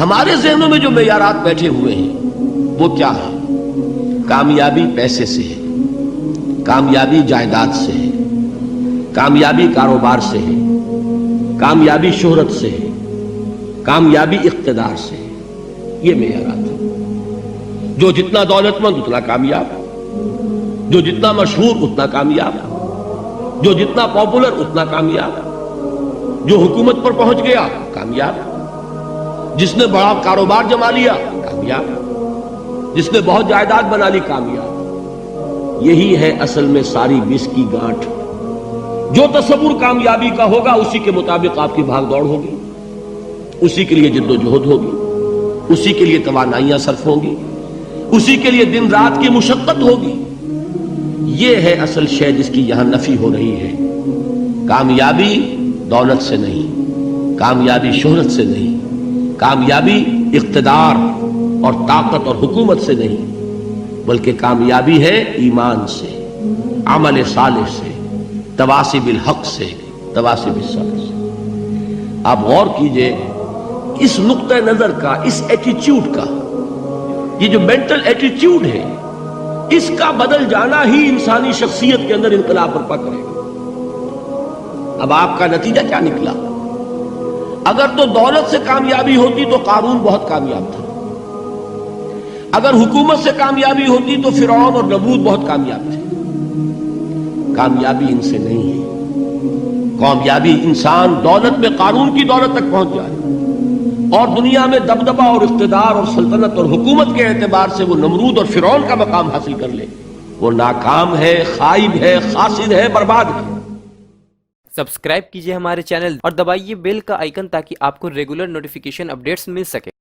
ہمارے ذہنوں میں جو معیارات بیٹھے ہوئے ہیں وہ کیا ہے؟ کامیابی پیسے سے ہے، کامیابی جائیداد سے ہے، کامیابی کاروبار سے ہے، کامیابی شہرت سے ہے، کامیابی اقتدار سے ہے. یہ معیارات ہیں. جو جتنا دولت مند اتنا کامیاب، جو جتنا مشہور اتنا کامیاب، جو جتنا پاپولر اتنا کامیاب، جو حکومت پر پہنچ گیا کامیاب، جس نے بڑا کاروبار جما لیا کامیاب، جس نے بہت جائیداد بنا لی کامیاب. یہی ہے اصل میں ساری بس کی گانٹھ. جو تصور کامیابی کا ہوگا اسی کے مطابق آپ کی بھاگ دوڑ ہوگی، اسی کے لیے جد و جہد ہوگی، اسی کے لیے توانائیاں صرف ہوں گی، اسی کے لیے دن رات کی مشقت ہوگی. یہ ہے اصل شے جس کی یہاں نفی ہو رہی ہے. کامیابی دولت سے نہیں، کامیابی شہرت سے نہیں، کامیابی اقتدار اور طاقت اور حکومت سے نہیں، بلکہ کامیابی ہے ایمان سے، عمل صالح سے، تواصی بالحق سے، تواصی بالصبر سے. آپ غور کیجئے اس نقطہ نظر کا، اس ایٹیچیوڈ کا، یہ جو مینٹل ایٹیچیوڈ ہے، اس کا بدل جانا ہی انسانی شخصیت کے اندر انقلاب برپا کرے گا. اب آپ کا نتیجہ کیا نکلا؟ اگر تو دولت سے کامیابی ہوتی تو قارون بہت کامیاب تھا، اگر حکومت سے کامیابی ہوتی تو فرعون اور نمرود بہت کامیاب تھے. کامیابی ان سے نہیں ہے. کامیابی انسان دولت میں قارون کی دولت تک پہنچ جائے اور دنیا میں دبدبہ اور اقتدار اور سلطنت اور حکومت کے اعتبار سے وہ نمرود اور فرعون کا مقام حاصل کر لے، وہ ناکام ہے، خائب ہے، خاسر ہے، برباد ہے. سبسکرائب کیجئے ہمارے چینل اور دبائیے بیل کا آئیکن تاکہ آپ کو ریگولر نوٹیفیکیشن اپڈیٹس مل سکے.